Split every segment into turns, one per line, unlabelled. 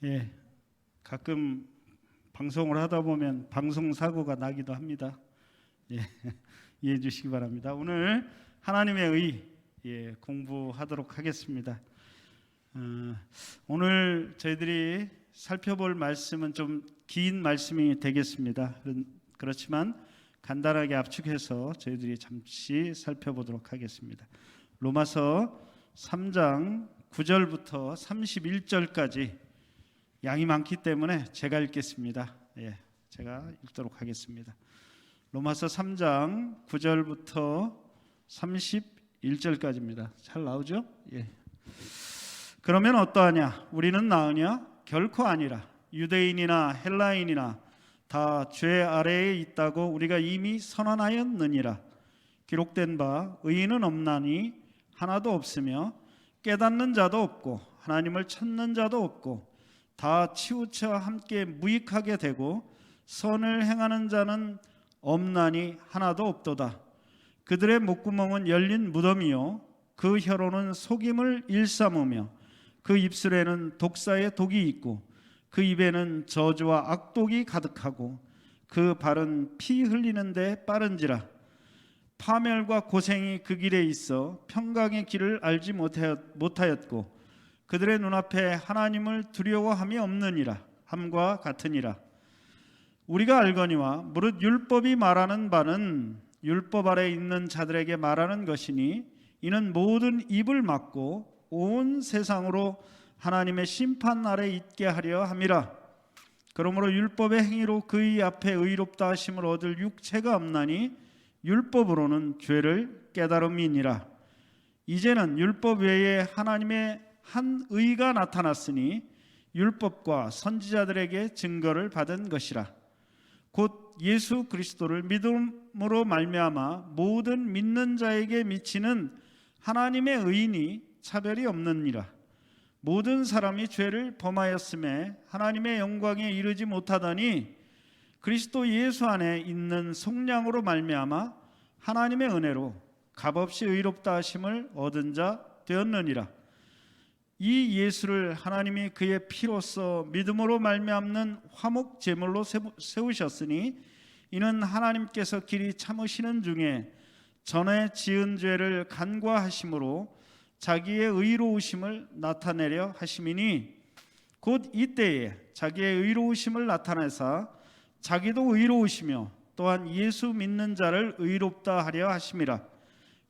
예, 가끔 방송을 하다 보면 방송 사고가 나기도 합니다. 예, 이해해 주시기 바랍니다. 오늘 하나님의 의 공부하도록 하겠습니다. 오늘 저희들이 살펴볼 말씀은 좀 긴 말씀이 되겠습니다. 그렇지만 간단하게 압축해서 저희들이 잠시 살펴보도록 하겠습니다. 로마서 3장 9절부터 31절까지 양이 많기 때문에 제가 읽겠습니다. 제가 읽도록 하겠습니다. 로마서 3장 9절부터 31절까지입니다. 잘 나오죠? 그러면 어떠하냐? 우리는 나으냐? 결코 아니라. 유대인이나 헬라인이나 다 죄 아래에 있다고 우리가 이미 선언하였느니라. 기록된 바 의인은 없나니 하나도 없으며 깨닫는 자도 없고 하나님을 찾는 자도 없고 다 치우쳐 함께 무익하게 되고 선을 행하는 자는 없나니 하나도 없도다. 그들의 목구멍은 열린 무덤이요 그 혀로는 속임을 일삼으며 그 입술에는 독사의 독이 있고 그 입에는 저주와 악독이 가득하고 그 발은 피 흘리는데 빠른지라. 파멸과 고생이 그 길에 있어 평강의 길을 알지 못하였고 그들의 눈앞에 하나님을 두려워함이 없느니라. 함과 같으니라. 우리가 알거니와 무릇 율법이 말하는 바는 율법 아래 있는 자들에게 말하는 것이니 이는 모든 입을 막고 온 세상으로 하나님의 심판 아래 있게 하려 함이라. 그러므로 율법의 행위로 그의 앞에 의롭다 하심을 얻을 육체가 없나니 율법으로는 죄를 깨달음이니라. 이제는 율법 외에 하나님의 한 의가 나타났으니 율법과 선지자들에게 증거를 받은 것이라. 곧 예수 그리스도를 믿음으로 말미암아 모든 믿는 자에게 미치는 하나님의 의인이 차별이 없느니라. 모든 사람이 죄를 범하였음에 하나님의 영광에 이르지 못하더니 그리스도 예수 안에 있는 속량으로 말미암아 하나님의 은혜로 값없이 의롭다 하심을 얻은 자 되었느니라. 이 예수를 하나님이 그의 피로써 믿음으로 말미암는 화목 제물로 세우셨으니 이는 하나님께서 길이 참으시는 중에 전에 지은 죄를 간과하심으로 자기의 의로우심을 나타내려 하심이니 곧 이때에 자기의 의로우심을 나타내사 자기도 의로우시며 또한 예수 믿는 자를 의롭다 하려 하심이라.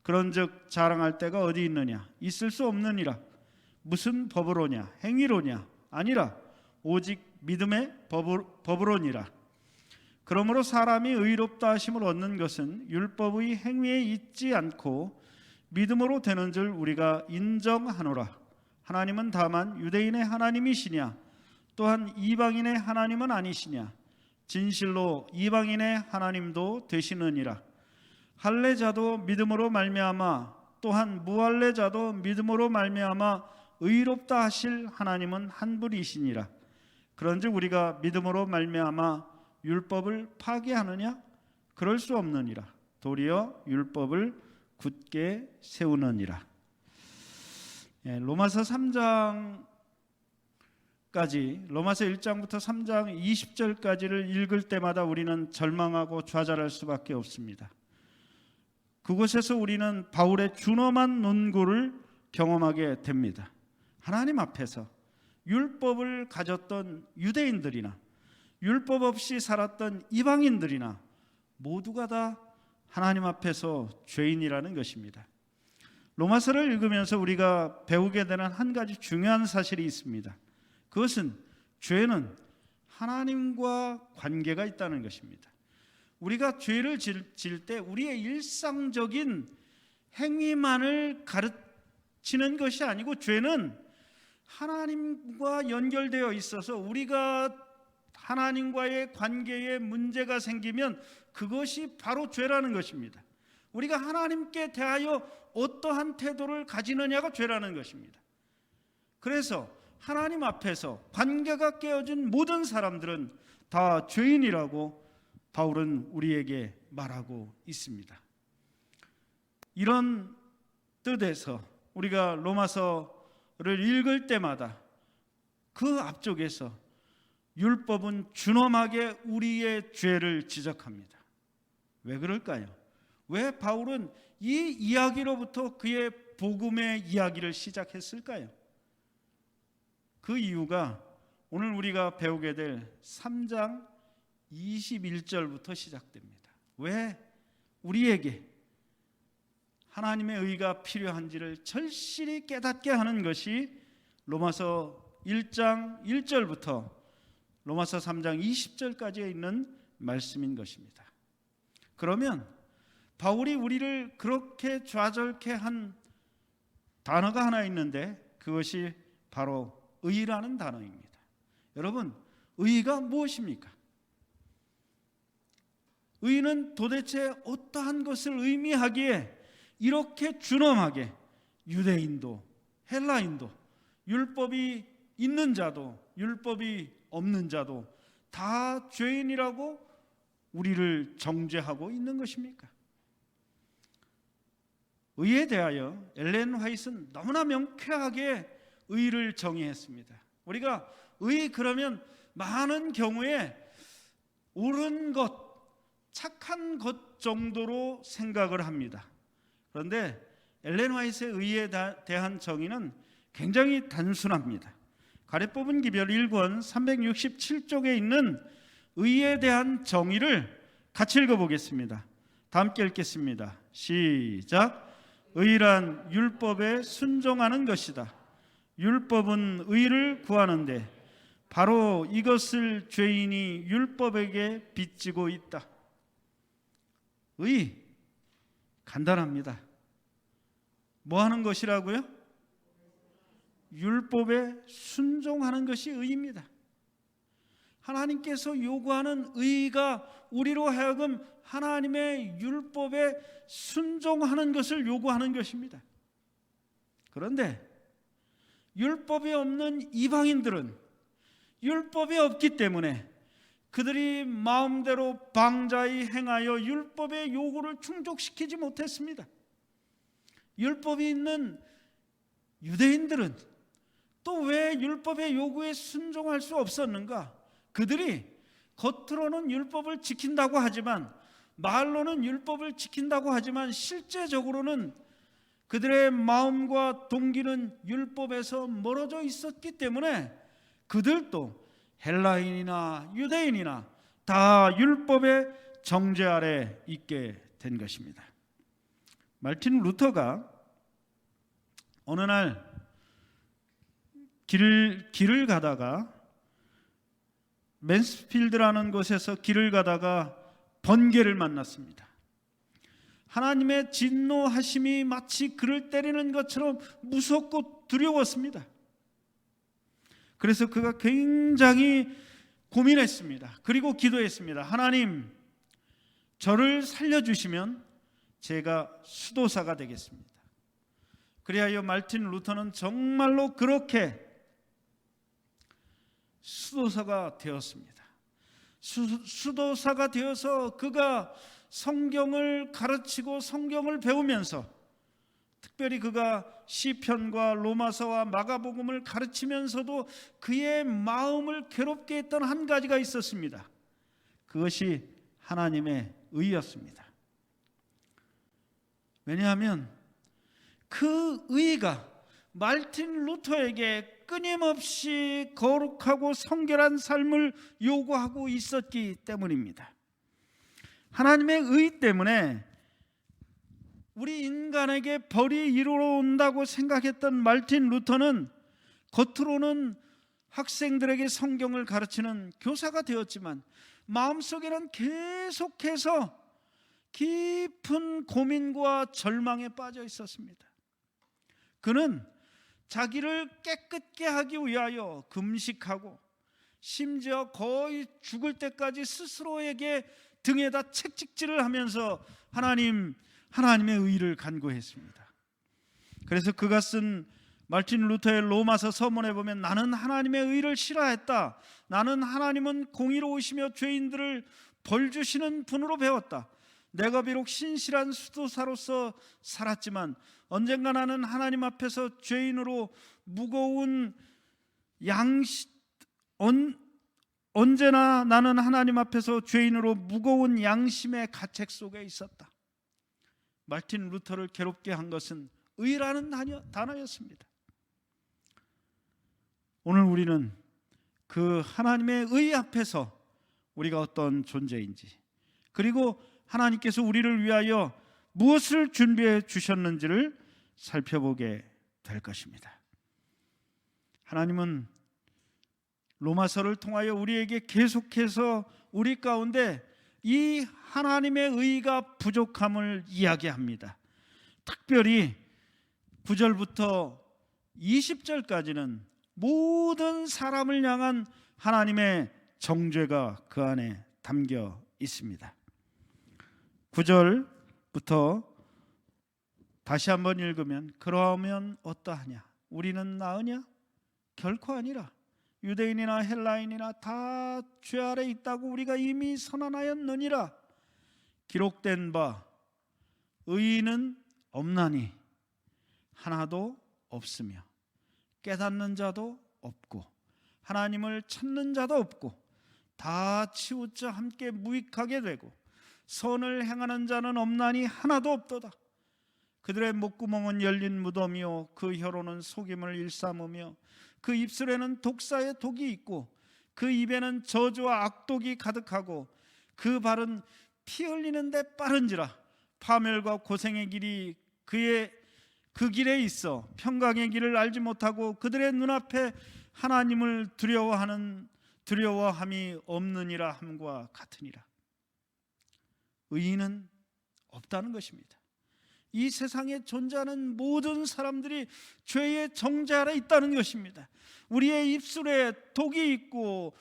그런즉 자랑할 때가 어디 있느냐? 있을 수 없느니라. 무슨 법으로냐? 행위로냐? 아니라 오직 믿음의 법으로니라. 그러므로 사람이 의롭다 하심을 얻는 것은 율법의 행위에 있지 않고 믿음으로 되는 줄 우리가 인정하노라. 하나님은 다만 유대인의 하나님이시냐? 또한 이방인의 하나님은 아니시냐? 진실로 이방인의 하나님도 되시느니라. 할례자도 믿음으로 말미암아 또한 무할례자도 믿음으로 말미암아 의롭다 하실 하나님은 한 분이시니라. 그런즉 우리가 믿음으로 말미암아 율법을 파괴하느냐? 그럴 수 없느니라. 도리어 율법을 굳게 세우느니라. 로마서 3장까지 로마서 1장부터 3장 20절까지를 읽을 때마다 우리는 절망하고 좌절할 수밖에 없습니다. 그곳에서 우리는 바울의 준엄한 논구를 경험하게 됩니다. 하나님 앞에서 율법을 가졌던 유대인들이나 율법 없이 살았던 이방인들이나 모두가 다 하나님 앞에서 죄인이라는 것입니다. 로마서를 읽으면서 우리가 배우게 되는 한 가지 중요한 사실이 있습니다. 그것은 죄는 하나님과 관계가 있다는 것입니다. 우리가 죄를 지을 때 우리의 일상적인 행위만을 가르치는 것이 아니고 죄는 하나님과 연결되어 있어서 우리가 하나님과의 관계에 문제가 생기면 그것이 바로 죄라는 것입니다. 우리가 하나님께 대하여 어떠한 태도를 가지느냐가 죄라는 것입니다. 그래서 하나님 앞에서 관계가 깨어진 모든 사람들은 다 죄인이라고 바울은 우리에게 말하고 있습니다. 이런 뜻에서 우리가 로마서를 읽을 때마다 그 앞쪽에서 율법은 준엄하게 우리의 죄를 지적합니다. 왜 그럴까요? 왜 바울은 이 이야기로부터 그의 복음의 이야기를 시작했을까요? 그 이유가 오늘 우리가 배우게 될 3장 21절부터 시작됩니다. 왜 우리에게 하나님의 의가 필요한지를 절실히 깨닫게 하는 것이 로마서 1장 1절부터 로마서 3장 20절까지에 있는 말씀인 것입니다. 그러면 바울이 우리를 그렇게 좌절케 한 단어가 하나 있는데 그것이 바로 의라는 단어입니다. 여러분, 의가 무엇입니까? 의는 도대체 어떠한 것을 의미하기에 이렇게 준엄하게 유대인도 헬라인도 율법이 있는 자도 율법이 없는 자도 다 죄인이라고 우리를 정죄하고 있는 것입니까? 의에 대하여 엘렌 화이트는 너무나 명쾌하게 의를 정의했습니다. 우리가 의 그러면 많은 경우에 옳은 것, 착한 것 정도로 생각을 합니다. 그런데 엘렌 화이트의 의에 대한 정의는 굉장히 단순합니다. 가래뽑은 기별 1권 367쪽에 있는 의에 대한 정의를 같이 읽어보겠습니다. 다 함께 읽겠습니다. 시작. 의란 율법에 순종하는 것이다. 율법은 의를 구하는데 바로 이것을 죄인이 율법에게 빚지고 있다. 의, 간단합니다. 뭐 하는 것이라고요? 율법에 순종하는 것이 의입니다. 하나님께서 요구하는 의가 우리로 하여금 하나님의 율법에 순종하는 것을 요구하는 것입니다. 그런데 율법이 없는 이방인들은 율법이 없기 때문에 그들이 마음대로 방자히 행하여 율법의 요구를 충족시키지 못했습니다. 율법이 있는 유대인들은 또 왜 율법의 요구에 순종할 수 없었는가? 그들이 겉으로는 율법을 지킨다고 하지만 말로는 율법을 지킨다고 하지만 실제적으로는 그들의 마음과 동기는 율법에서 멀어져 있었기 때문에 그들도 헬라인이나 유대인이나 다 율법의 정죄 아래 있게 된 것입니다. 말틴 루터가 어느 날 길을 가다가 맨스필드라는 곳에서 길을 가다가 번개를 만났습니다. 하나님의 진노하심이 마치 그를 때리는 것처럼 무섭고 두려웠습니다. 그래서 그가 굉장히 고민했습니다. 그리고 기도했습니다. 하나님, 저를 살려주시면 제가 수도사가 되겠습니다. 그리하여 말틴 루터는 정말로 그렇게 수도사가 되었습니다. 수도사가 되어서 그가 성경을 가르치고 성경을 배우면서 특별히 그가 시편과 로마서와 마가복음을 가르치면서도 그의 마음을 괴롭게 했던 한 가지가 있었습니다. 그것이 하나님의 의였습니다. 왜냐하면 그 의가 말틴 루터에게 끊임없이 거룩하고 성결한 삶을 요구하고 있었기 때문입니다. 하나님의 의 때문에 우리 인간에게 벌이 이르러온다고 생각했던 말틴 루터는 겉으로는 학생들에게 성경을 가르치는 교사가 되었지만 마음속에는 계속해서 깊은 고민과 절망에 빠져 있었습니다. 그는 자기를 깨끗게 하기 위하여 금식하고 심지어 거의 죽을 때까지 스스로에게 등에다 채찍질을 하면서 하나님의 의를 간구했습니다. 그래서 그가 쓴 말틴 루터의 로마서 서문에 보면 나는 하나님의 의를 싫어했다. 나는 하나님은 공의로우시며 죄인들을 벌 주시는 분으로 배웠다. 내가 비록 신실한 수도사로서 살았지만 언젠가 나는 하나님 앞에서 죄인으로 무거운 언제나 나는 하나님 앞에서 죄인으로 무거운 양심의 가책 속에 있었다. 마르틴 루터를 괴롭게 한 것은 의라는 단어였습니다. 오늘 우리는 그 하나님의 의 앞에서 우리가 어떤 존재인지, 그리고 하나님께서 우리를 위하여 무엇을 준비해 주셨는지를 살펴보게 될 것입니다. 하나님은 로마서를 통하여 우리에게 계속해서 우리 가운데 이 하나님의 의가 부족함을 이야기합니다. 특별히 9절부터 20절까지는 모든 사람을 향한 하나님의 정죄가 그 안에 담겨 있습니다. 9절부터 다시 한번 읽으면, 그러면 어떠하냐? 우리는 나으냐? 결코 아니라 유대인이나 헬라인이나 다 죄 아래 있다고 우리가 이미 선언하였느니라. 기록된 바 의인은 없나니 하나도 없으며 깨닫는 자도 없고 하나님을 찾는 자도 없고 다 치우쳐 함께 무익하게 되고 선을 행하는 자는 없나니 하나도 없도다. 그들의 목구멍은 열린 무덤이요 그 혀로는 속임을 일삼으며 그 입술에는 독사의 독이 있고 그 입에는 저주와 악독이 가득하고 그 발은 피 흘리는 데 빠른지라. 파멸과 고생의 길이 그 길에 있어 평강의 길을 알지 못하고 그들의 눈앞에 하나님을 두려워함이 없느니라 함과 같으니라. 의인은 없다는 것입니다. 이 세상에 존재하는 모든 사람들이 죄의 정죄 아래 있다는 것입니다. 우리의 입술에 독이 있고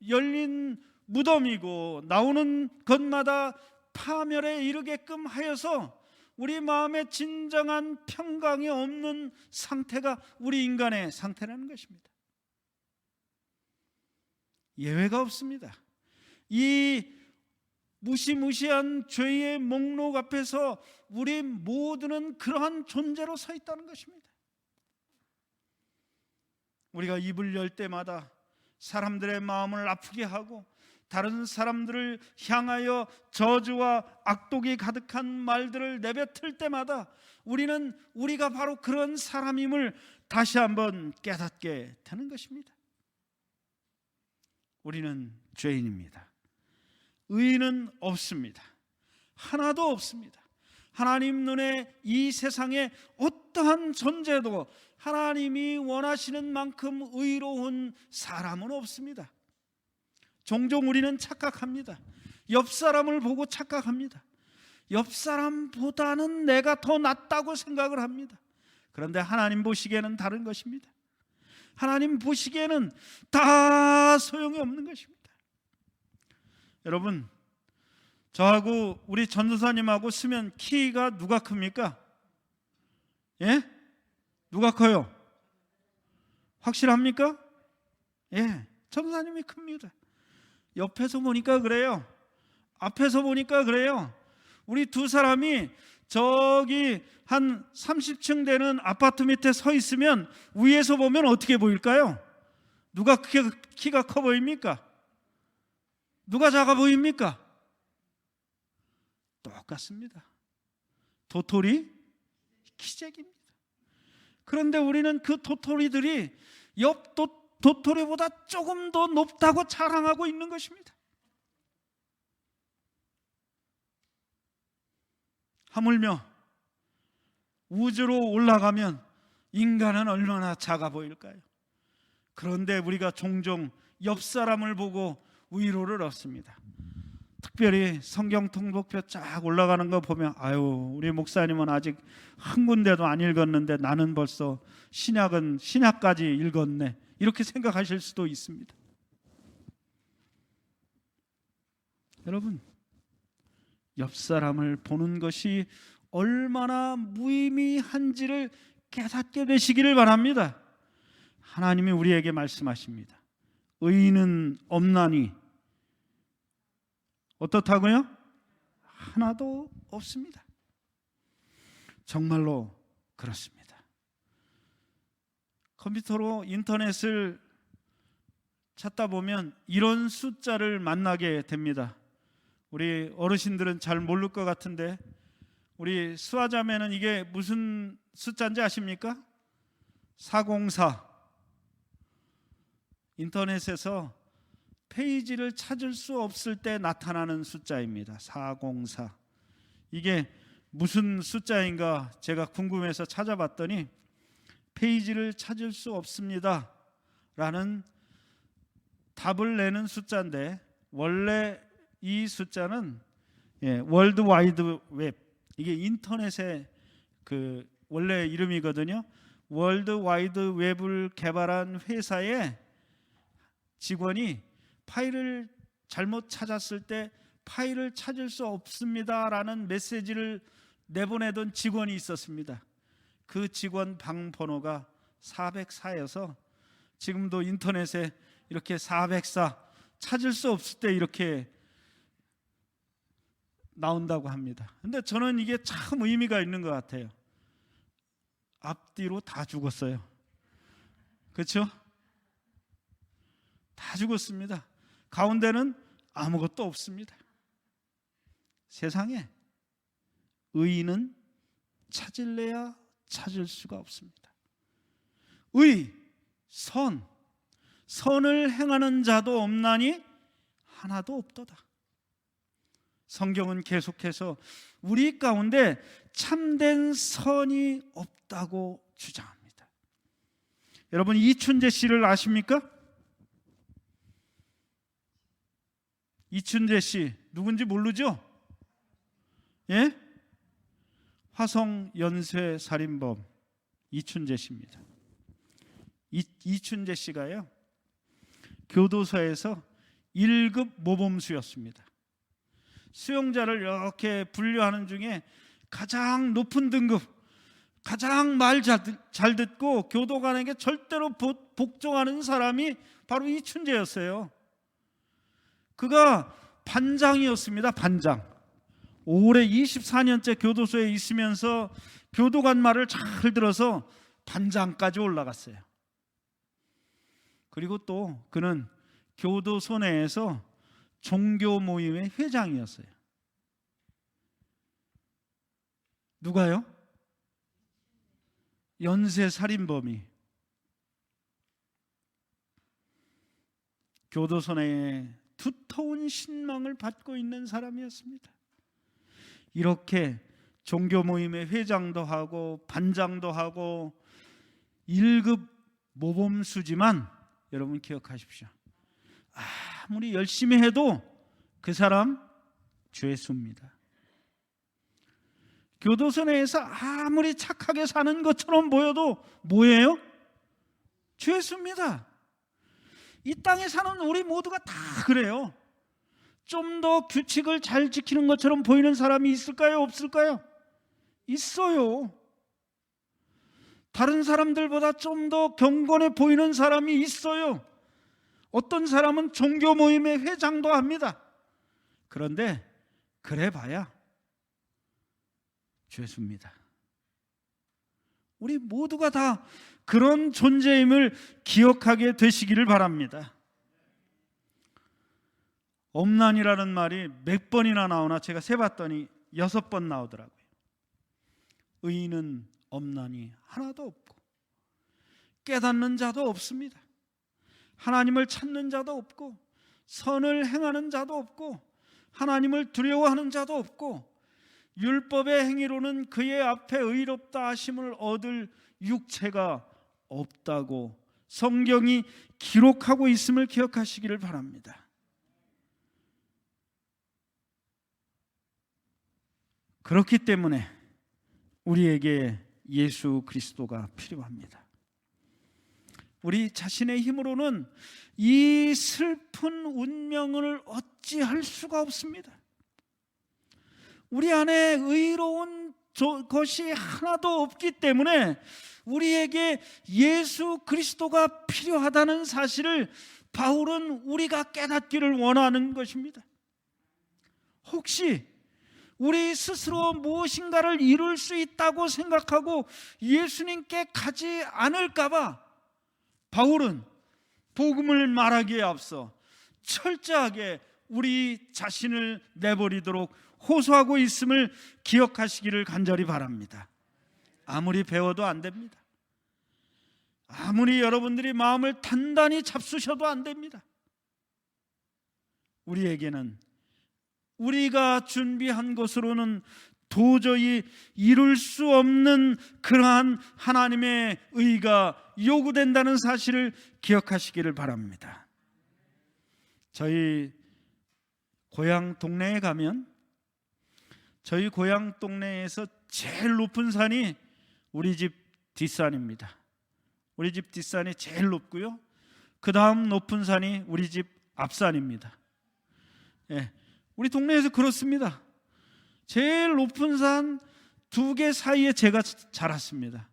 열린 무덤이고 나오는 것마다 파멸에 이르게끔 하여서 우리 마음에 진정한 평강이 없는 상태가 우리 인간의 상태라는 것입니다. 예외가 없습니다. 이 무시무시한 죄의 목록 앞에서 우리 모두는 그러한 존재로 서 있다는 것입니다. 우리가 입을 열 때마다 사람들의 마음을 아프게 하고 다른 사람들을 향하여 저주와 악독이 가득한 말들을 내뱉을 때마다 우리는 우리가 바로 그런 사람임을 다시 한번 깨닫게 되는 것입니다. 우리는 죄인입니다. 의인은 없습니다. 하나도 없습니다. 하나님 눈에 이 세상에 어떠한 존재도 하나님이 원하시는 만큼 의로운 사람은 없습니다. 종종 우리는 착각합니다. 옆 사람을 보고 착각합니다. 옆 사람보다는 내가 더 낫다고 생각을 합니다. 그런데 하나님 보시기에는 다른 것입니다. 하나님 보시기에는 다 소용이 없는 것입니다. 여러분, 저하고 우리 전도사님하고 쓰면 키가 누가 큽니까? 예? 누가 커요? 확실합니까? 예, 전도사님이 큽니다. 옆에서 보니까 그래요. 앞에서 보니까 그래요. 우리 두 사람이 저기 한 30층 되는 아파트 밑에 서 있으면 위에서 보면 어떻게 보일까요? 누가 키가 커 보입니까? 누가 작아 보입니까? 똑같습니다. 도토리 키재기입니다. 그런데 우리는 그 도토리들이 옆 도토리보다 조금 더 높다고 자랑하고 있는 것입니다. 하물며 우주로 올라가면 인간은 얼마나 작아 보일까요? 그런데 우리가 종종 옆 사람을 보고 위로를 얻습니다. 특별히 성경 통독표 쫙 올라가는 거 보면 아유, 우리 목사님은 아직 한 군데도 안 읽었는데 나는 벌써 신약까지 읽었네, 이렇게 생각하실 수도 있습니다. 여러분, 옆 사람을 보는 것이 얼마나 무의미한지를 깨닫게 되시기를 바랍니다. 하나님이 우리에게 말씀하십니다. 의인은 없나니 어떻다고요? 하나도 없습니다. 정말로 그렇습니다. 컴퓨터로 인터넷을 찾다 보면 이런 숫자를 만나게 됩니다. 우리 어르신들은 잘 모를 것 같은데 우리 수아자매는 이게 무슨 숫자인지 아십니까? 404. 인터넷에서 페이지를 찾을 수 없을 때 나타나는 숫자입니다. 404. 이게 무슨 숫자인가 제가 궁금해서 찾아봤더니 페이지를 찾을 수 없습니다 라는 답을 내는 숫자인데, 원래 이 숫자는 월드 와이드 웹, 이게 인터넷의 그 원래 이름이거든요. 월드 와이드 웹을 개발한 회사의 직원이 파일을 잘못 찾았을 때 파일을 찾을 수 없습니다라는 메시지를 내보내던 직원이 있었습니다. 그 직원 방 번호가 404여서 지금도 인터넷에 이렇게 404 찾을 수 없을 때 이렇게 나온다고 합니다. 근데 저는 이게 참 의미가 있는 것 같아요. 앞뒤로 다 죽었어요. 그렇죠? 다 죽었습니다. 가운데는 아무것도 없습니다. 세상에 의인은 찾을래야 찾을 수가 없습니다. 의, 선을 행하는 자도 없나니 하나도 없도다. 성경은 계속해서 우리 가운데 참된 선이 없다고 주장합니다. 여러분, 이춘재 씨를 아십니까? 이춘재 씨 누군지 모르죠? 예? 화성 연쇄 살인범 이춘재 씨입니다. 이춘재 씨가요, 교도소에서 1급 모범수였습니다. 수용자를 이렇게 분류하는 중에 가장 높은 등급, 가장 말 잘 듣고 교도관에게 절대로 복종하는 사람이 바로 이춘재였어요. 그가 반장이었습니다. 반장. 올해 24년째 교도소에 있으면서 교도관 말을 잘 들어서 반장까지 올라갔어요. 그리고 또 그는 교도소 내에서 종교 모임의 회장이었어요. 누가요? 연쇄 살인범이 교도소 내에 두터운 신망을 받고 있는 사람이었습니다. 이렇게 종교 모임의 회장도 하고 반장도 하고 1급 모범수지만 여러분 기억하십시오. 아무리 열심히 해도 그 사람 죄수입니다. 교도소 내에서 아무리 착하게 사는 것처럼 보여도 뭐예요? 죄수입니다. 이 땅에 사는 우리 모두가 다 그래요. 좀 더 규칙을 잘 지키는 것처럼 보이는 사람이 있을까요? 없을까요? 있어요. 다른 사람들보다 좀 더 경건해 보이는 사람이 있어요. 어떤 사람은 종교 모임의 회장도 합니다. 그런데 그래봐야 죄수입니다. 우리 모두가 다 그런 존재임을 기억하게 되시기를 바랍니다. 엄난이라는 말이 몇 번이나 나오나 제가 세봤더니 6번 나오더라고요. 의인은 엄난이 하나도 없고 깨닫는 자도 없습니다. 하나님을 찾는 자도 없고 선을 행하는 자도 없고 하나님을 두려워하는 자도 없고 율법의 행위로는 그의 앞에 의롭다 하심을 얻을 육체가 없다고 성경이 기록하고 있음을 기억하시기를 바랍니다. 그렇기 때문에 우리에게 예수 그리스도가 필요합니다. 우리 자신의 힘으로는 이 슬픈 운명을 어찌할 수가 없습니다. 우리 안에 의로운 것이 하나도 없기 때문에 우리에게 예수 그리스도가 필요하다는 사실을 바울은 우리가 깨닫기를 원하는 것입니다. 혹시 우리 스스로 무엇인가를 이룰 수 있다고 생각하고 예수님께 가지 않을까 봐 바울은 복음을 말하기에 앞서 철저하게 우리 자신을 내버리도록 호소하고 있음을 기억하시기를 간절히 바랍니다. 아무리 배워도 안 됩니다. 아무리 여러분들이 마음을 단단히 잡수셔도 안 됩니다. 우리에게는 우리가 준비한 것으로는 도저히 이룰 수 없는 그러한 하나님의 의가 요구된다는 사실을 기억하시기를 바랍니다. 저희 고향 동네에 가면 저희 고향 동네에서 제일 높은 산이 우리 집 뒷산입니다. 우리 집 뒷산이 제일 높고요, 그 다음 높은 산이 우리 집 앞산입니다. 예, 우리 동네에서 그렇습니다. 제일 높은 산 두 개 사이에 제가 자랐습니다.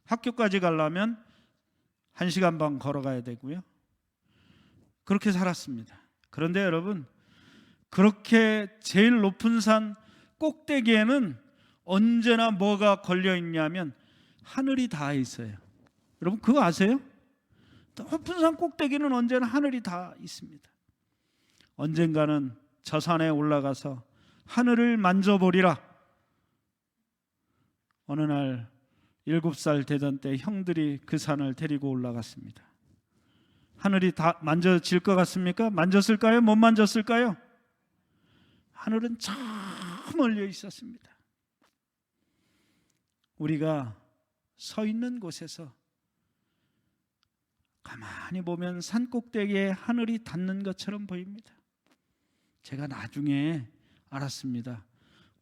학교까지 가려면 1시간 반 걸어가야 되고요, 그렇게 살았습니다. 그런데 여러분, 그렇게 제일 높은 산 꼭대기에는 언제나 뭐가 걸려있냐면 하늘이 닿아 있어요. 여러분 그거 아세요? 높은 산 꼭대기는 언제나 하늘이 다 있습니다. 언젠가는 저 산에 올라가서 하늘을 만져보리라. 어느 날 7살 되던 때 형들이 그 산을 데리고 올라갔습니다. 하늘이 다 만져질 것 같습니까? 만졌을까요? 못 만졌을까요? 하늘은 저 멀리 있었습니다. 우리가 서 있는 곳에서 가만히 보면 산 꼭대기에 하늘이 닿는 것처럼 보입니다. 제가 나중에 알았습니다.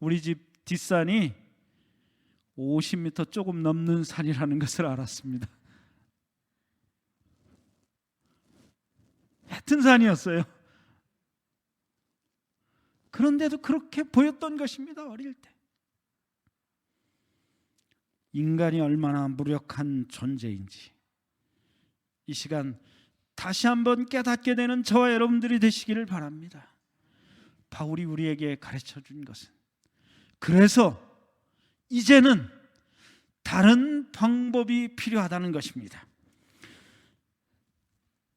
우리 집 뒷산이 50m 조금 넘는 산이라는 것을 알았습니다. 얕은 산이었어요. 그런데도 그렇게 보였던 것입니다. 어릴 때. 인간이 얼마나 무력한 존재인지 이 시간 다시 한번 깨닫게 되는 저와 여러분들이 되시기를 바랍니다. 바울이 우리에게 가르쳐 준 것은, 그래서 이제는 다른 방법이 필요하다는 것입니다.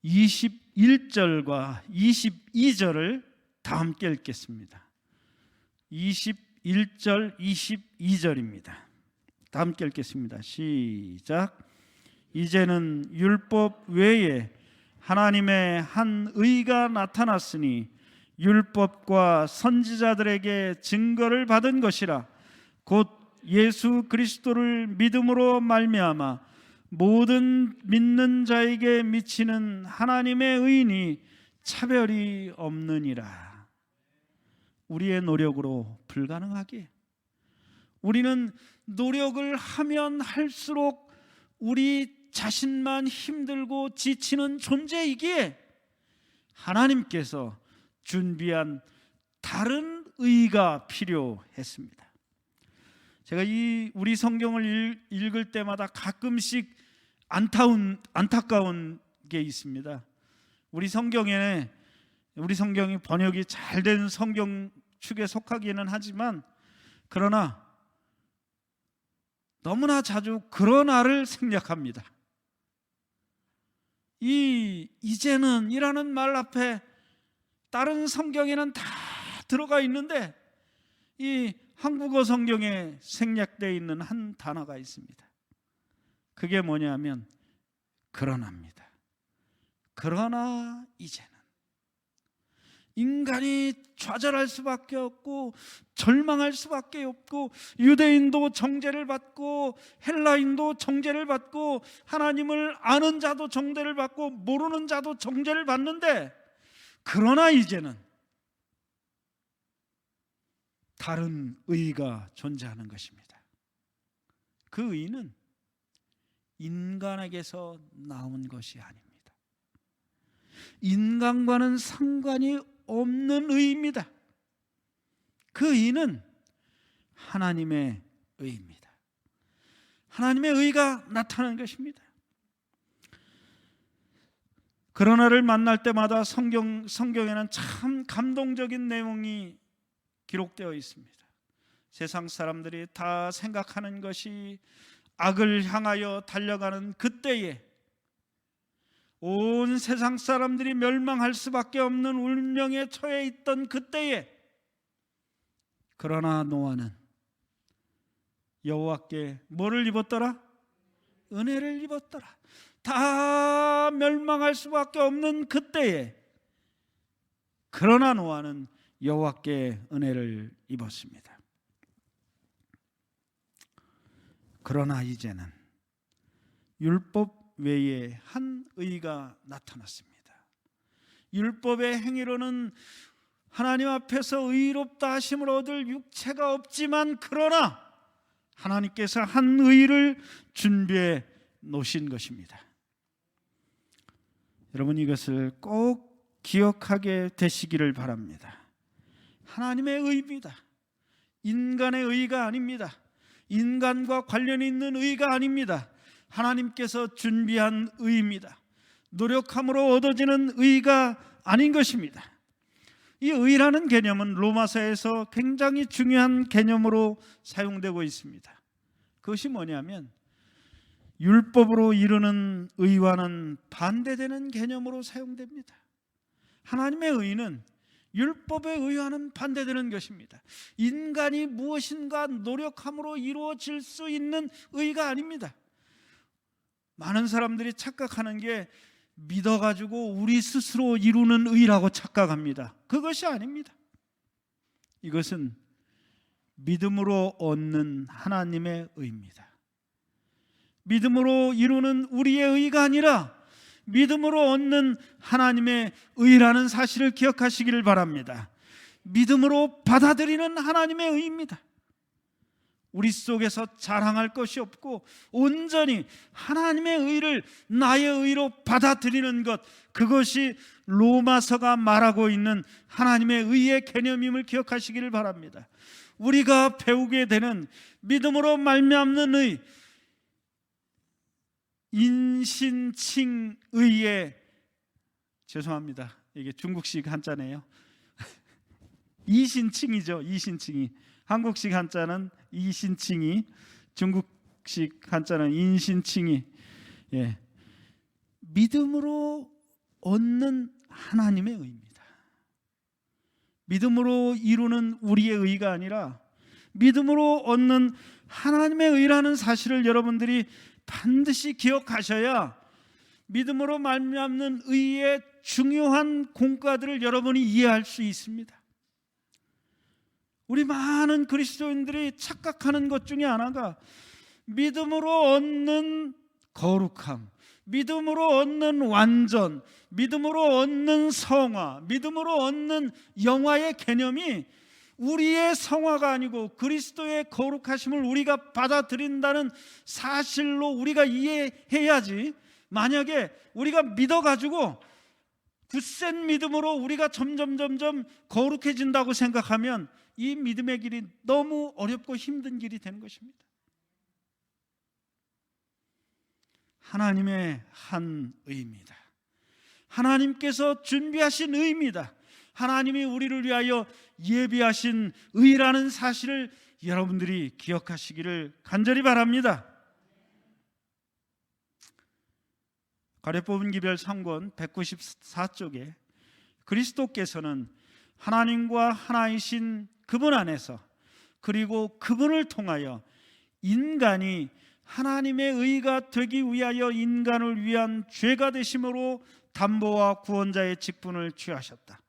21절과 22절을 다 함께 읽겠습니다. 21절, 22절입니다. 다 함께 읽겠습니다. 시작. 이제는 율법 외에 하나님의 한 의가 나타났으니 율법과 선지자들에게 증거를 받은 것이라. 곧 예수 그리스도를 믿음으로 말미암아 모든 믿는 자에게 미치는 하나님의 의인이 차별이 없느니라. 우리의 노력으로 불가능하기에, 우리는 노력을 하면 할수록 우리 자신만 힘들고 지치는 존재이기에 하나님께서 준비한 다른 의가 필요했습니다. 제가 이 우리 성경을 읽을 때마다 가끔씩 안타까운 게 있습니다. 우리 성경이 번역이 잘 된 성경 축에 속하기는 하지만, 그러나 너무나 자주 그러나를 생략합니다. 이제는 이라는 말 앞에 다른 성경에는 다 들어가 있는데 이 한국어 성경에 생략되어 있는 한 단어가 있습니다. 그게 뭐냐면 그러나입니다. 그러나 이제는 인간이 좌절할 수밖에 없고 절망할 수밖에 없고, 유대인도 정죄를 받고 헬라인도 정죄를 받고 하나님을 아는 자도 정죄를 받고 모르는 자도 정죄를 받는데, 그러나 이제는 다른 의가 존재하는 것입니다. 그 의는 인간에게서 나온 것이 아닙니다. 인간과는 상관이 없는 의입니다. 그 의는 하나님의 의입니다. 하나님의 의가 나타나는 것입니다. 그러나를 만날 때마다 성경에는 참 감동적인 내용이 기록되어 있습니다. 세상 사람들이 다 생각하는 것이 악을 향하여 달려가는 그때에 온 세상 사람들이 멸망할 수밖에 없는 운명에 처해 있던 그때에, 그러나 노아는 여호와께 뭐를 입었더라? 은혜를 입었더라. 다 멸망할 수밖에 없는 그때에, 그러나 노아는 여호와께 은혜를 입었습니다. 그러나 이제는 율법 외에 한 의가 나타났습니다. 율법의 행위로는 하나님 앞에서 의롭다 하심을 얻을 육체가 없지만, 그러나 하나님께서 한 의를 준비해 놓으신 것입니다. 여러분, 이것을 꼭 기억하게 되시기를 바랍니다. 하나님의 의입니다. 인간의 의가 아닙니다. 인간과 관련이 있는 의가 아닙니다. 하나님께서 준비한 의입니다. 노력함으로 얻어지는 의가 아닌 것입니다. 이 의라는 개념은 로마서에서 굉장히 중요한 개념으로 사용되고 있습니다. 그것이 뭐냐면, 율법으로 이루는 의와는 반대되는 개념으로 사용됩니다. 하나님의 의는 율법의 의와는 반대되는 것입니다. 인간이 무엇인가 노력함으로 이루어질 수 있는 의가 아닙니다. 많은 사람들이 착각하는 게 믿어가지고 우리 스스로 이루는 의라고 착각합니다. 그것이 아닙니다. 이것은 믿음으로 얻는 하나님의 의입니다. 믿음으로 이루는 우리의 의가 아니라 믿음으로 얻는 하나님의 의라는 사실을 기억하시기를 바랍니다. 믿음으로 받아들이는 하나님의 의입니다. 우리 속에서 자랑할 것이 없고 온전히 하나님의 의를 나의 의로 받아들이는 것, 그것이 로마서가 말하고 있는 하나님의 의의 개념임을 기억하시기를 바랍니다. 우리가 배우게 되는 믿음으로 말미암는 의, 인신칭의의, 죄송합니다, 이게 중국식 한자네요. 이신칭이죠. 이신칭이. 한국식 한자는 이신칭이, 중국식 한자는 인신칭이. 예. 믿음으로 얻는 하나님의 의입니다. 믿음으로 이루는 우리의 의가 아니라 믿음으로 얻는 하나님의 의라는 사실을 여러분들이 반드시 기억하셔야 믿음으로 말미암는 의의 중요한 공과들을 여러분이 이해할 수 있습니다. 우리 많은 그리스도인들이 착각하는 것 중에 하나가 믿음으로 얻는 거룩함, 믿음으로 얻는 완전, 믿음으로 얻는 성화, 믿음으로 얻는 영화의 개념이 우리의 성화가 아니고 그리스도의 거룩하심을 우리가 받아들인다는 사실로 우리가 이해해야지. 만약에 우리가 믿어가지고 굳센 믿음으로 우리가 점점 거룩해진다고 생각하면 이 믿음의 길이 너무 어렵고 힘든 길이 되는 것입니다. 하나님의 한 의입니다. 하나님께서 준비하신 의입니다. 하나님이 우리를 위하여 예비하신 의라는 사실을 여러분들이 기억하시기를 간절히 바랍니다. 가랴 뽑은 기별 3권 194쪽에 그리스도께서는 하나님과 하나이신 그분 안에서, 그리고 그분을 통하여 인간이 하나님의 의가 되기 위하여 인간을 위한 죄가 되심으로 담보와 구원자의 직분을 취하셨다.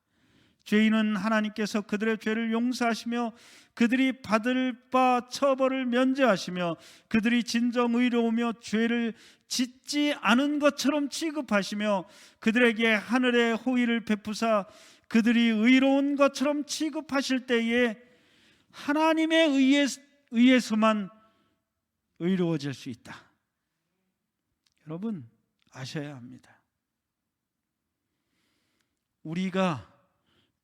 죄인은 하나님께서 그들의 죄를 용서하시며 그들이 받을 바 처벌을 면제하시며 그들이 진정 의로우며 죄를 짓지 않은 것처럼 취급하시며 그들에게 하늘의 호의를 베푸사 그들이 의로운 것처럼 취급하실 때에 하나님의 의에서만 의로워질 수 있다. 여러분 아셔야 합니다. 우리가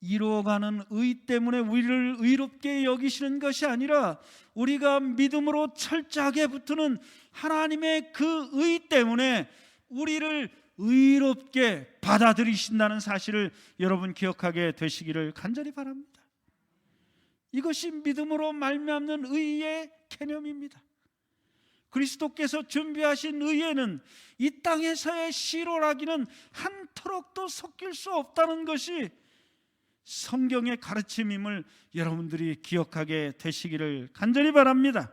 이루어가는 의 때문에 우리를 의롭게 여기시는 것이 아니라 우리가 믿음으로 철저하게 붙드는 하나님의 그 의 때문에 우리를 의롭게 받아들이신다는 사실을 여러분 기억하게 되시기를 간절히 바랍니다. 이것이 믿음으로 말미암는 의의 개념입니다. 그리스도께서 준비하신 의에는 이 땅에서의 실오라기는 한 터럭도 섞일 수 없다는 것이 성경의 가르침임을 여러분들이 기억하게 되시기를 간절히 바랍니다.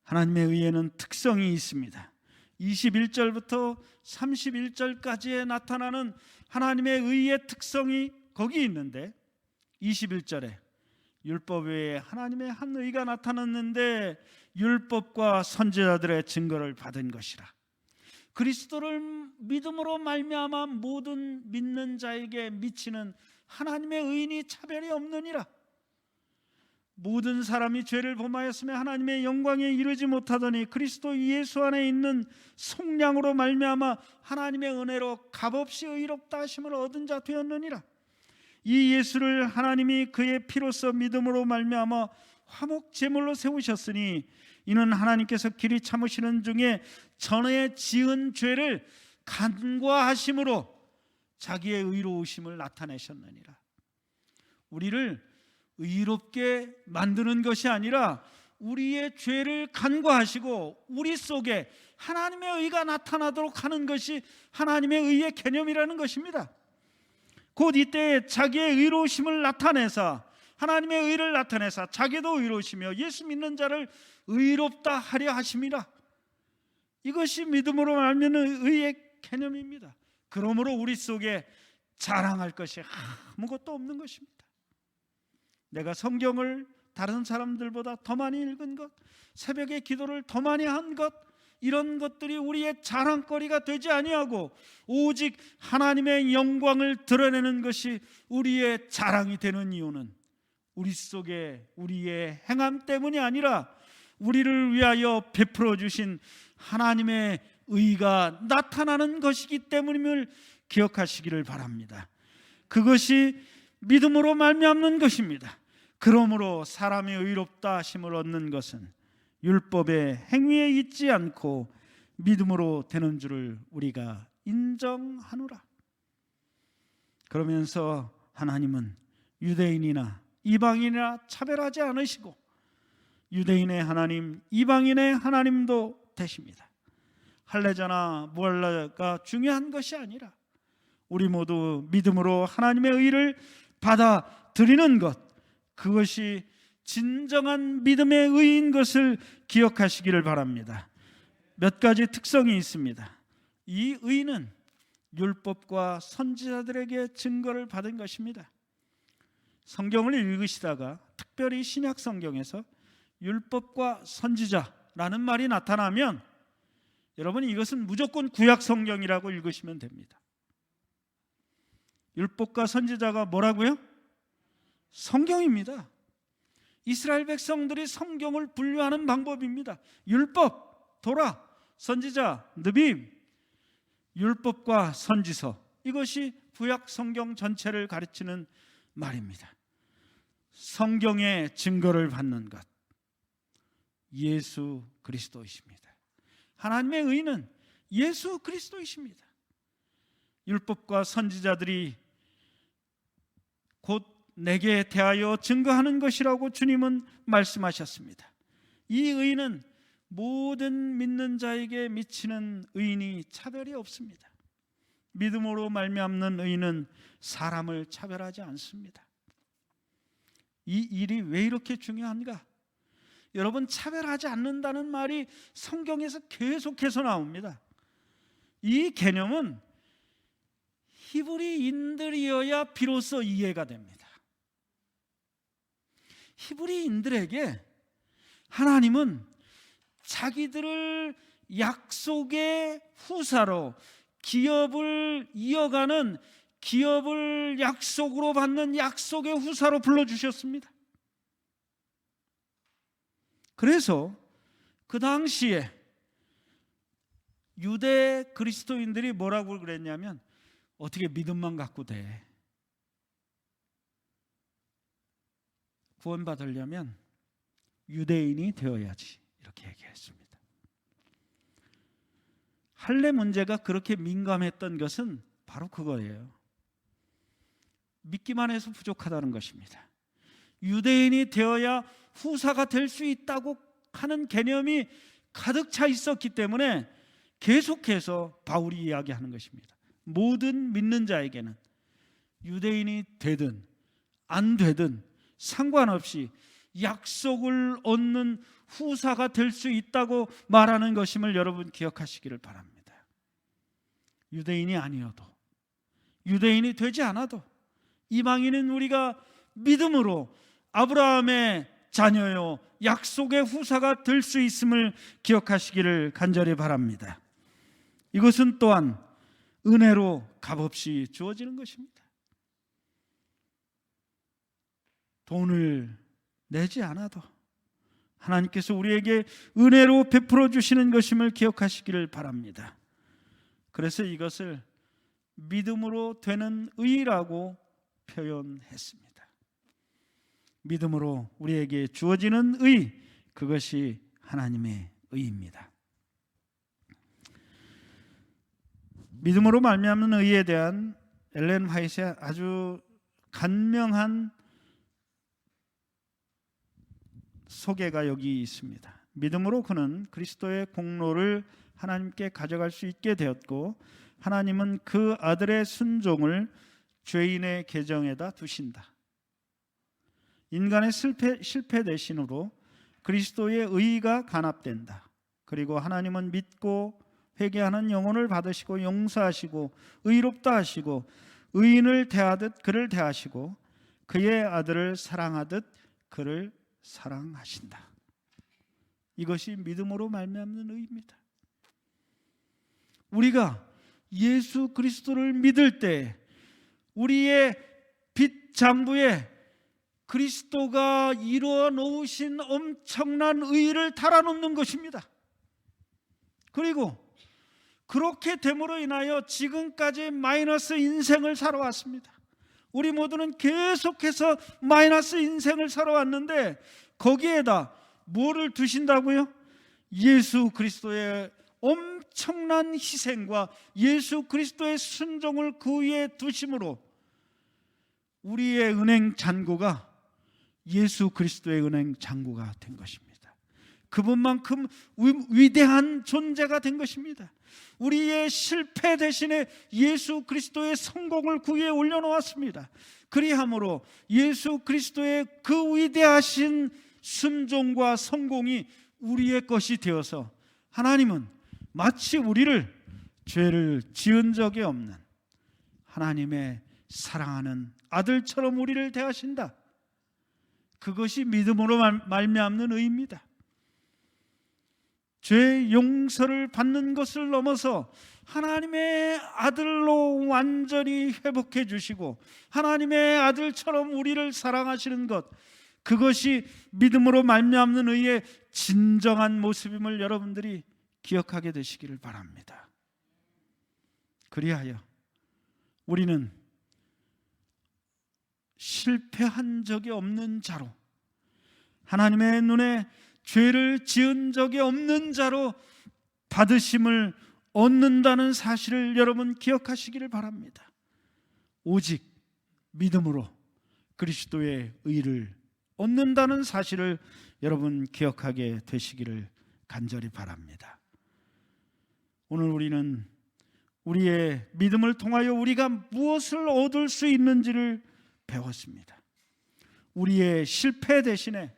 하나님의 의에는 특성이 있습니다. 21절부터 31절까지에 나타나는 하나님의 의의 특성이 거기 있는데, 21절에 율법 외에 하나님의 한 의가 나타났는데 율법과 선지자들의 증거를 받은 것이라. 그리스도를 믿음으로 말미암아 모든 믿는 자에게 미치는 하나님의 의인이 차별이 없느니라. 모든 사람이 죄를 범하였으며 하나님의 영광에 이르지 못하더니 그리스도 예수 안에 있는 속량으로 말미암아 하나님의 은혜로 값없이 의롭다 하심을 얻은 자 되었느니라. 이 예수를 하나님이 그의 피로써 믿음으로 말미암아 화목 제물로 세우셨으니 이는 하나님께서 길이 참으시는 중에 전에 지은 죄를 간과하심으로 자기의 의로우심을 나타내셨느니라. 우리를 의롭게 만드는 것이 아니라 우리의 죄를 간과하시고 우리 속에 하나님의 의가 나타나도록 하는 것이 하나님의 의의 개념이라는 것입니다. 곧 이때 자기의 의로우심을 나타내사 하나님의 의를 나타내사 자기도 의로우시며 예수 믿는 자를 의롭다 하려 하심이라. 이것이 믿음으로 알면 의의 개념입니다. 그러므로 우리 속에 자랑할 것이 아무것도 없는 것입니다. 내가 성경을 다른 사람들보다 더 많이 읽은 것, 새벽에 기도를 더 많이 한 것, 이런 것들이 우리의 자랑거리가 되지 아니하고 오직 하나님의 영광을 드러내는 것이 우리의 자랑이 되는 이유는 우리 속에 우리의 행함 때문이 아니라 우리를 위하여 베풀어 주신 하나님의 의가 나타나는 것이기 때문임을 기억하시기를 바랍니다. 그것이 믿음으로 말미암는 것입니다. 그러므로 사람이 의롭다 하심을 얻는 것은 율법의 행위에 있지 않고 믿음으로 되는 줄을 우리가 인정하노라. 그러면서 하나님은 유대인이나 이방인이나 차별하지 않으시고 유대인의 하나님, 이방인의 하나님도 되십니다. 할례자나 무할례가 중요한 것이 아니라 우리 모두 믿음으로 하나님의 의를 받아들이는 것, 그것이 진정한 믿음의 의인 것을 기억하시기를 바랍니다. 몇 가지 특성이 있습니다. 이 의는 율법과 선지자들에게 증거를 받은 것입니다. 성경을 읽으시다가 특별히 신약 성경에서 율법과 선지자라는 말이 나타나면 여러분 이것은 무조건 구약 성경이라고 읽으시면 됩니다. 율법과 선지자가 뭐라고요? 성경입니다. 이스라엘 백성들이 성경을 분류하는 방법입니다. 율법, 도라, 선지자, 느빔, 율법과 선지서, 이것이 구약 성경 전체를 가르치는 말입니다. 성경의 증거를 받는 것, 예수 그리스도이십니다. 하나님의 의는 예수 그리스도이십니다. 율법과 선지자들이 곧 내게 대하여 증거하는 것이라고 주님은 말씀하셨습니다. 이 의는 모든 믿는 자에게 미치는 의인이 차별이 없습니다. 믿음으로 말미암는 의는 사람을 차별하지 않습니다. 이 일이 왜 이렇게 중요한가? 여러분, 차별하지 않는다는 말이 성경에서 계속해서 나옵니다. 이 개념은 히브리인들이어야 비로소 이해가 됩니다. 히브리인들에게 하나님은 자기들을 약속의 후사로 기업을 이어가는, 기업을 약속으로 받는 약속의 후사로 불러주셨습니다. 그래서 그 당시에 유대 그리스도인들이 뭐라고 그랬냐면, 어떻게 믿음만 갖고 돼? 구원받으려면 유대인이 되어야지, 이렇게 얘기했습니다. 할례 문제가 그렇게 민감했던 것은 바로 그거예요. 믿기만 해서 부족하다는 것입니다. 유대인이 되어야 후사가 될 수 있다고 하는 개념이 가득 차 있었기 때문에 계속해서 바울이 이야기하는 것입니다. 모든 믿는 자에게는 유대인이 되든 안 되든 상관없이 약속을 얻는 후사가 될 수 있다고 말하는 것임을 여러분 기억하시기를 바랍니다. 유대인이 아니어도, 유대인이 되지 않아도 이방인인 우리가 믿음으로 아브라함의 자녀요 약속의 후사가 될 수 있음을 기억하시기를 간절히 바랍니다. 이것은 또한 은혜로 값없이 주어지는 것입니다. 돈을 내지 않아도 하나님께서 우리에게 은혜로 베풀어 주시는 것임을 기억하시기를 바랍니다. 그래서 이것을 믿음으로 되는 의라고 표현했습니다. 믿음으로 우리에게 주어지는 의, 그것이 하나님의 의입니다. 믿음으로 말미암는 의에 대한 엘렌 화이트의 아주 간명한 소개가 여기 있습니다. 믿음으로 그는 그리스도의 공로를 하나님께 가져갈 수 있게 되었고, 하나님은 그 아들의 순종을 죄인의 계정에다 두신다. 인간의 실패 대신으로 그리스도의 의가 간합된다. 그리고 하나님은 믿고 회개하는 영혼을 받으시고 용서하시고 의롭다 하시고 의인을 대하듯 그를 대하시고 그의 아들을 사랑하듯 그를 사랑하신다. 이것이 믿음으로 말미암는 의입니다. 우리가 예수 그리스도를 믿을 때 우리의 빚 장부에 그리스도가 이루어 놓으신 엄청난 의를 달아놓는 것입니다. 그리고 그렇게 됨으로 인하여 지금까지 마이너스 인생을 살아왔습니다. 우리 모두는 계속해서 마이너스 인생을 살아왔는데 거기에다 뭐를 두신다고요? 예수 그리스도의 엄청난 희생과 예수 그리스도의 순종을 그 위에 두심으로 우리의 은행 잔고가 예수 그리스도의 은행 잔고가 된 것입니다. 그분만큼 위대한 존재가 된 것입니다. 우리의 실패 대신에 예수 그리스도의 성공을 그 위에 올려놓았습니다. 그리함으로 예수 그리스도의 그 위대하신 순종과 성공이 우리의 것이 되어서 하나님은 마치 우리를 죄를 지은 적이 없는 하나님의 사랑하는 아들처럼 우리를 대하신다. 그것이 믿음으로 말미암는 의입니다. 죄 용서를 받는 것을 넘어서 하나님의 아들로 완전히 회복해 주시고 하나님의 아들처럼 우리를 사랑하시는 것, 그것이 믿음으로 말미암는 의의 진정한 모습임을 여러분들이 기억하게 되시기를 바랍니다. 그리하여 우리는 실패한 적이 없는 자로, 하나님의 눈에 죄를 지은 적이 없는 자로 받으심을 얻는다는 사실을 여러분 기억하시기를 바랍니다. 오직 믿음으로 그리스도의 의를 얻는다는 사실을 여러분 기억하게 되시기를 간절히 바랍니다. 오늘 우리는 우리의 믿음을 통하여 우리가 무엇을 얻을 수 있는지를 배웠습니다. 우리의 실패 대신에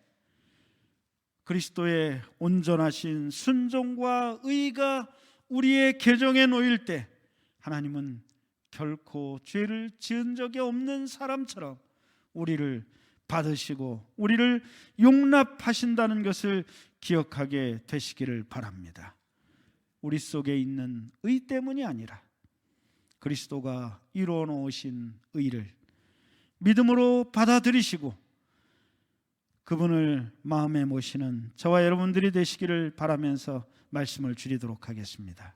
그리스도의 온전하신 순종과 의가 우리의 계정에 놓일 때 하나님은 결코 죄를 지은 적이 없는 사람처럼 우리를 받으시고 우리를 용납하신다는 것을 기억하게 되시기를 바랍니다. 우리 속에 있는 의 때문이 아니라 그리스도가 이루어 놓으신 의를 믿음으로 받아들이시고 그분을 마음에 모시는 저와 여러분들이 되시기를 바라면서 말씀을 줄이도록 하겠습니다.